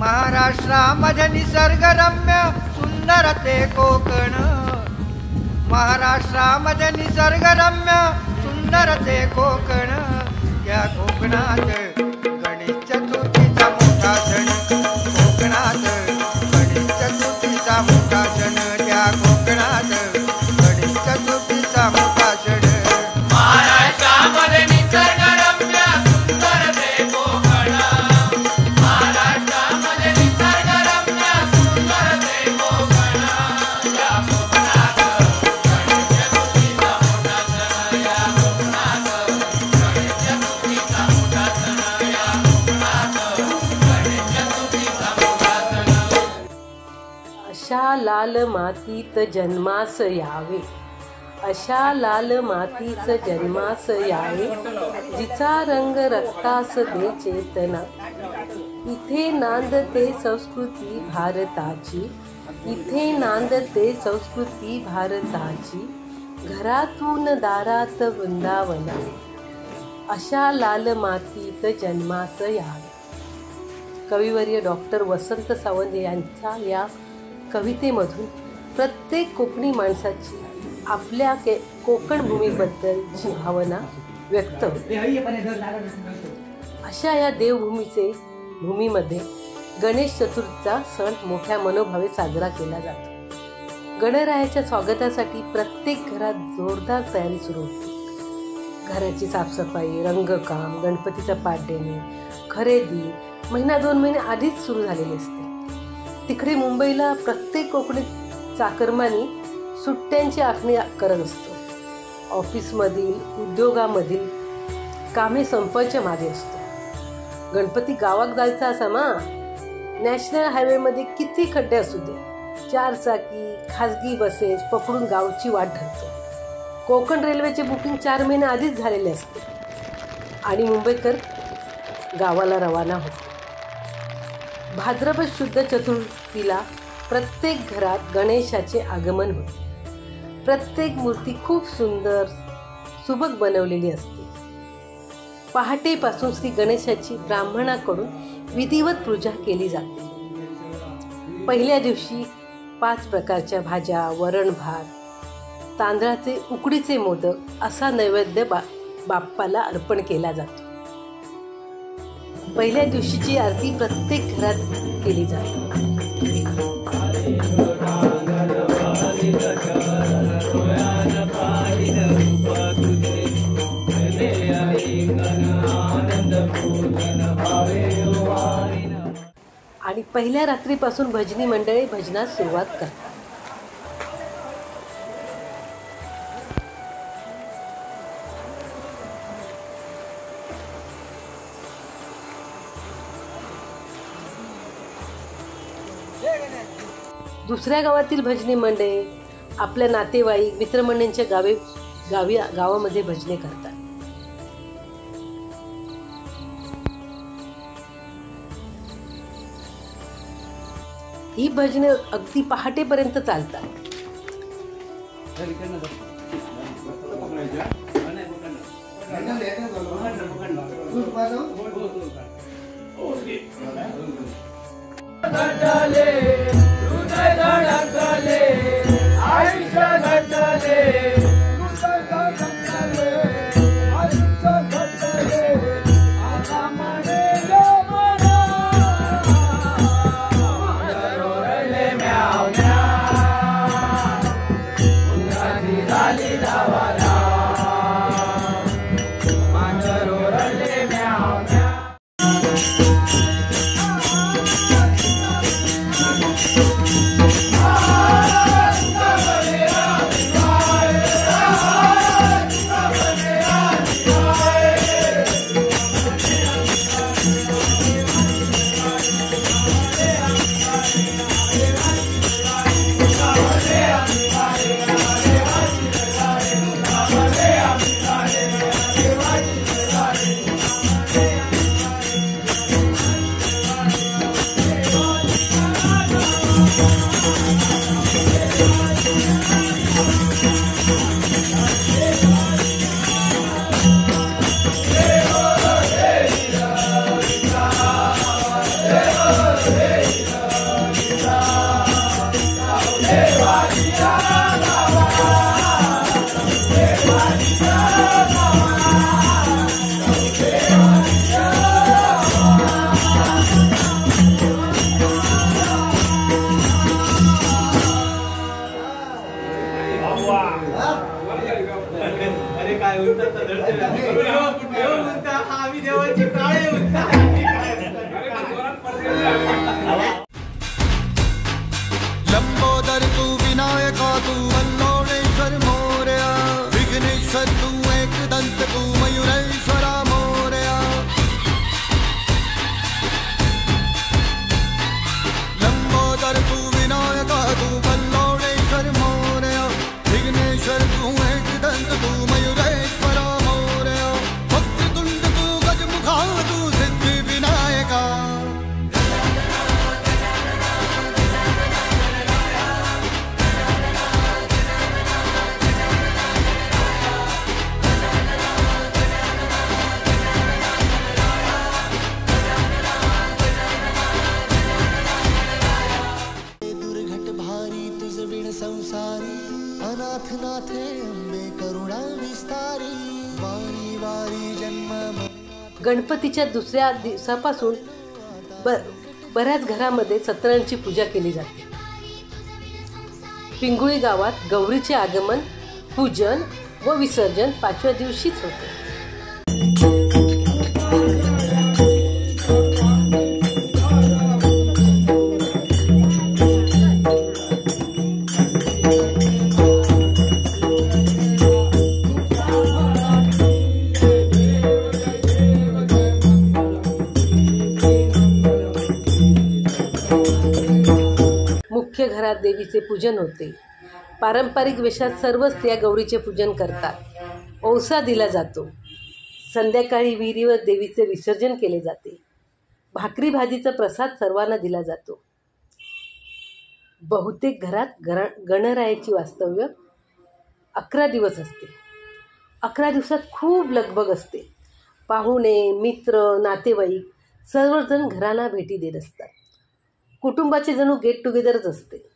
महाराष्ट्रामध्ये निसर्गरम्य सुंदर ते कोकण, महाराष्ट्रामध्ये निसर्गरम्य सुंदर ते कोकण, त्या कोकणात गणेश चतुर्थीचा मोठा सण, कोकणात गणेश चतुर्थीचा मोठा सण, त्या कोकणात गणेश चतुर्थीचा मोठा सण. महाराष्ट्रामध्ये निसर्गरम्य सुंदर ते कोकण, महाराष्ट्रामध्ये निसर्गरम्य सुंदर ते कोकण, या कोकणात गणेश चतुर्थीचा मोठा सण, या कोकणात गणेश चतुर्थीचा मोठा सण, या कोकणात गणेश चतुर्थीचा मोठा सण. अशा लाल मातीत जन्मास यावे, अशा लाल मातीच जन्मास यावे, जिचा रंग रक्तास दे चेतना, इथे नांदते संस्कृती भारताची, इथे नांदते संस्कृती भारताची, घरातून दारात वृंदावना, अशा लाल मातीत जन्मास यावे. कविवर्य डॉक्टर वसंत सावंत यांच्या या कवितेमधून प्रत्येक कोकणी माणसाची आपल्या कोकण भूमीबद्दलची भावना व्यक्त होते. अशा या भूमीमध्ये गणेश चतुर्थीचा सण मोठ्या मनोभावे साजरा केला जातो. गणरायाच्या स्वागतासाठी प्रत्येक घरात जोरदार तयारी सुरू होती. घराची साफसफाई, रंगकाम, गणपतीचा पाट देणे, खरेदी महिना 2 महिने आधीच सुरू झालेली असते. तिकडे मुंबईला प्रत्येक कोकणी चाकरमानी सुट्ट्यांची आखणी करत असतो. ऑफिसमधील, उद्योगामधील कामे संपायच्या मागे असतो. गणपती गावात जायचा असा ना, नॅशनल हायवेमध्ये किती खड्डे असू दे, 4 चाकी खाजगी बसेस पकडून गावची वाट धरतो. कोकण रेल्वेचे बुकिंग 4 महिने आधीच झालेले असते आणि मुंबईकर गावाला रवाना होतो. भाद्रपद शुद्ध चतुर्थीला प्रत्येक घरात गणेशाचे आगमन होते. प्रत्येक मूर्ती खूप सुंदर सुबक बनवलेली असते. पहाटेपासून श्री गणेशाची ब्राह्मणाकडून विधिवत पूजा केली जाते. पहिल्या दिवशी 5 प्रकारच्या भाज्या, वरण भात, तांदळाचे उकडीचे मोदक असा नैवेद्य बाप्पाला अर्पण केला जातो. पहिल्या दिवशीची आरती प्रत्येक घरात केली जाते. आणि पहिल्या रात्रीपासून भजनी मंडळी भजनास सुरुवात करतात. दुसऱ्या गावातील भजनी मंडळी आपल्या नातेवाईक मित्रमंडळींच्या गावामध्ये भजने करतात. ही भजने अगदी पहाटेपर्यंत चालतात. गणपतीच्या दुसऱ्या दिवसापासून बऱ्याच घरामध्ये सत्यनारायणाची पूजा केली जाते. पिंगुळी गावात गौरीचे आगमन, पूजन व विसर्जन 5व्या दिवशीच होते. मुख्य घरात देवीचे पूजन होते. पारंपरिक वेशात सर्व स्त्रिया गौरीचे पूजन करतात. ओवसा दिला जातो. संध्याकाळी विहिरीवर देवीचे विसर्जन केले जाते. भाकरी भाजीचा प्रसाद सर्वांना दिला जातो. बहुतेक घरात गणरायाची वास्तव्य 11 दिवस असते. 11 दिवसात खूप लगबग असते. पाहुणे, मित्र, नातेवाईक सर्वजण घराला भेटी देत असतात. कुटुंबाचे जणू गेट टुगेदरच असते.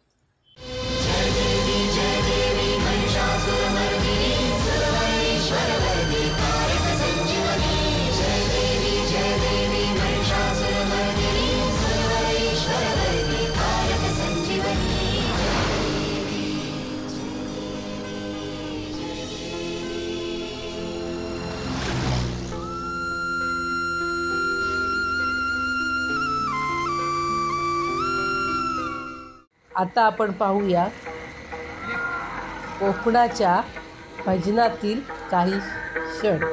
आता आपण पाहूया कोकणाच्या भजनातील काही क्षण.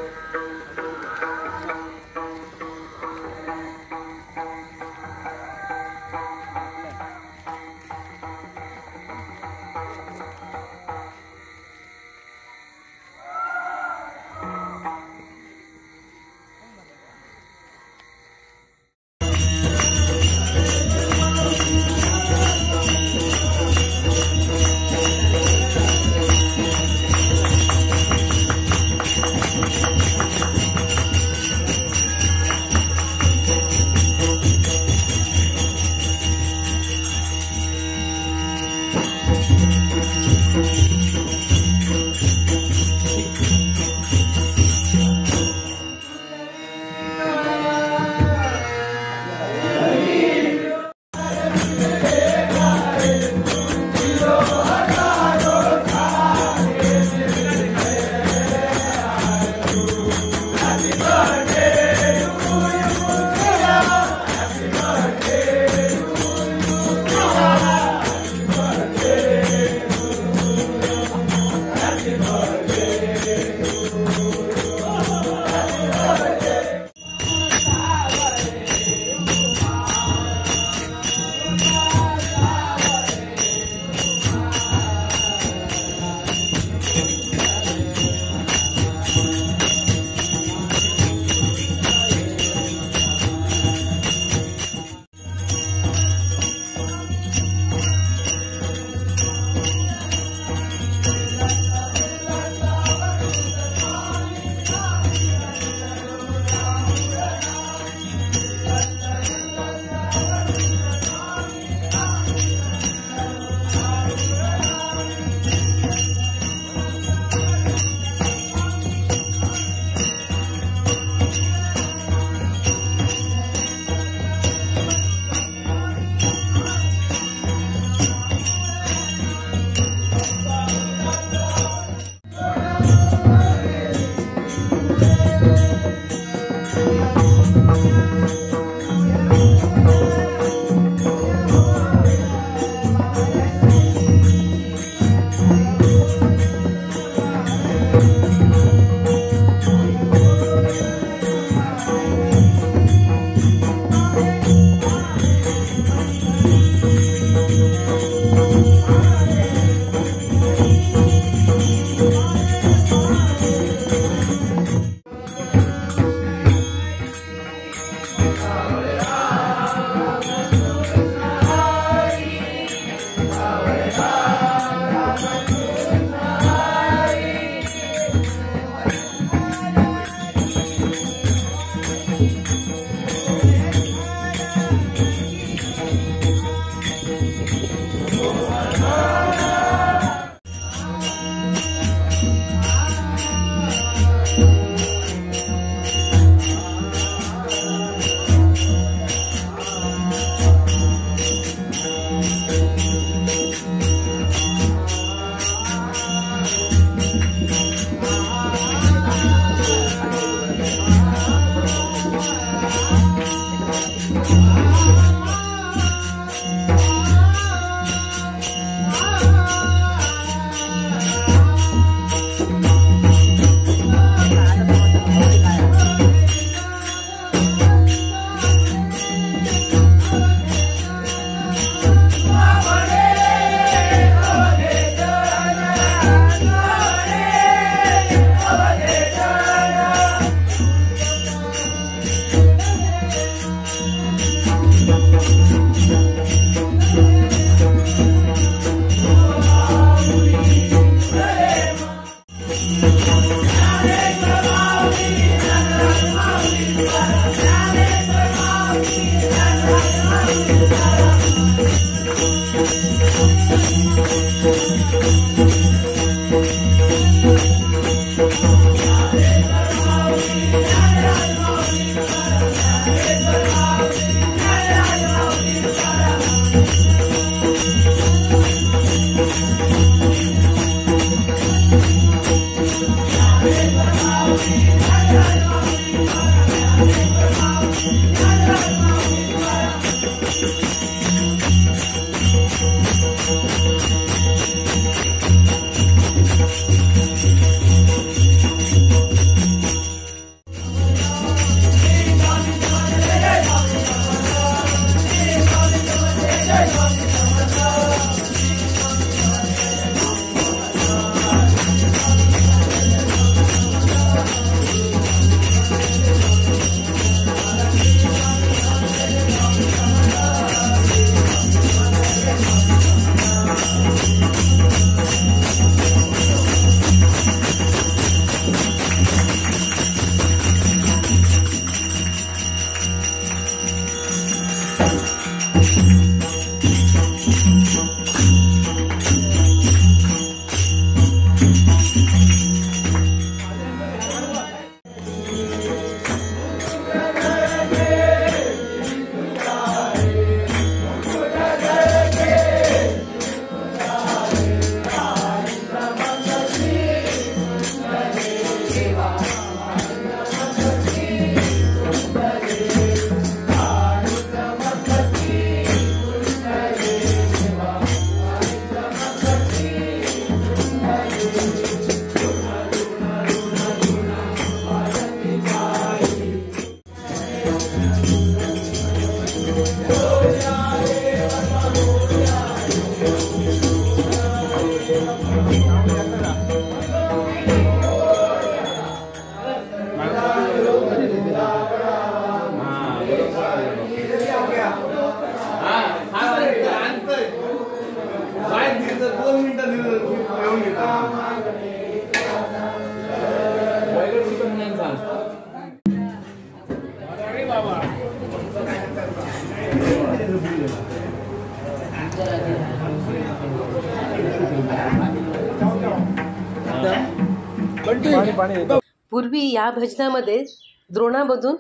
पूर्वी या भजनामध्ये द्रोणामधून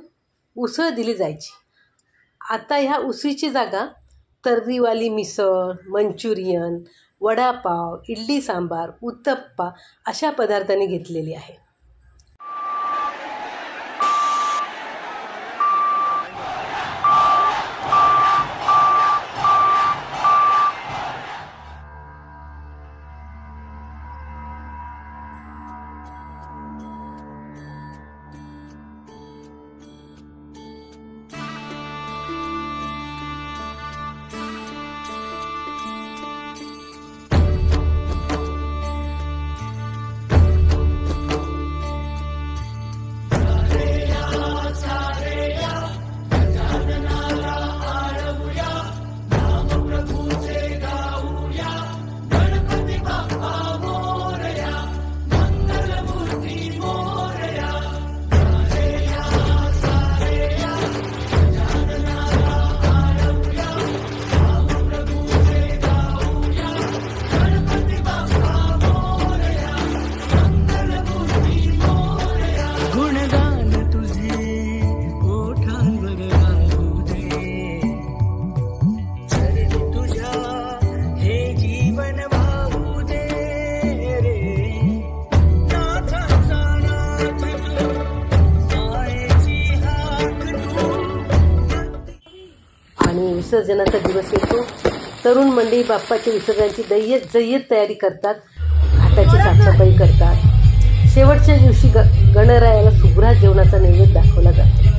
उसळ दिली जायची. आता ह्या उसळीची जागा तर्रीवाली मिसळ, मंचुरियन, वडापाव, इडली सांबार, उत्तप्पा अशा पदार्थांनी घेतलेली आहे. आणि विसर्जनाचा दिवस येतो. तरुण मंडळी बाप्पाच्या विसर्जनाची जय्यत तयारी करतात. घाटाची साफसफाई करतात. शेवटच्या दिवशी गणरायाला सुग्रास जेवणाचा नैवेद्य दाखवला जातो.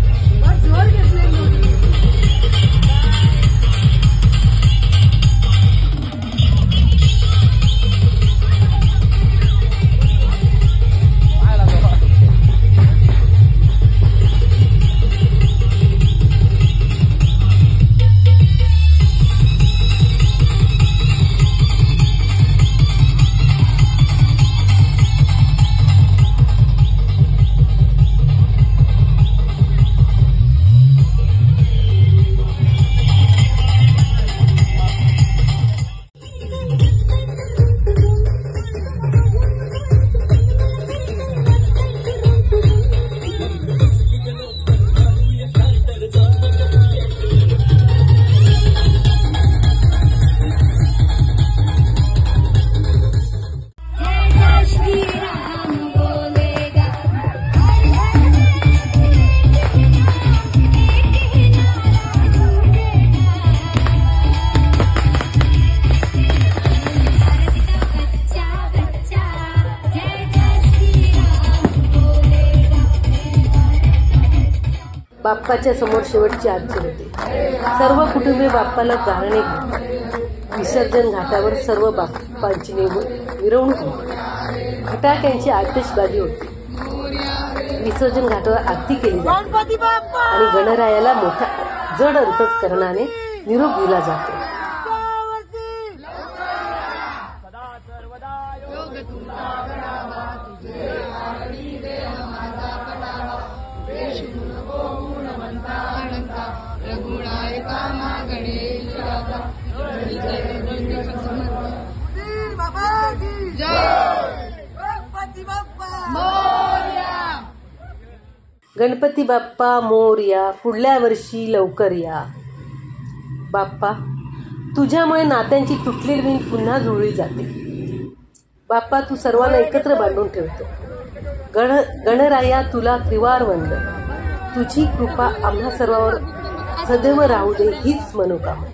बाप्पाच्या समोर शेवटची आरती होते. सर्व कुटुंबीय बाप्पाला गारणे घेतात. विसर्जन घाटावर सर्व बाप्पांची मिरवणूक होते. फटाक्यांची आतिषबाजी होते. विसर्जन घाटावर आरती केली जाते आणि गणरायाला मोठ्या जड अंतःकरणाने निरोप दिला जातो. गणपती बाप्पा मोरया, पुढल्या वर्षी लवकर या. बाप्पा, तुझ्यामुळे नात्यांची तुटलेली विण पुन्हा जुळली जाते. बाप्पा, तू सर्वांना एकत्र बांधून ठेवतो. गणराया, तुला त्रिवार वंदन. तुझी कृपा आम्हा सर्वांवर सदैव राहू दे हीच मनोकामना.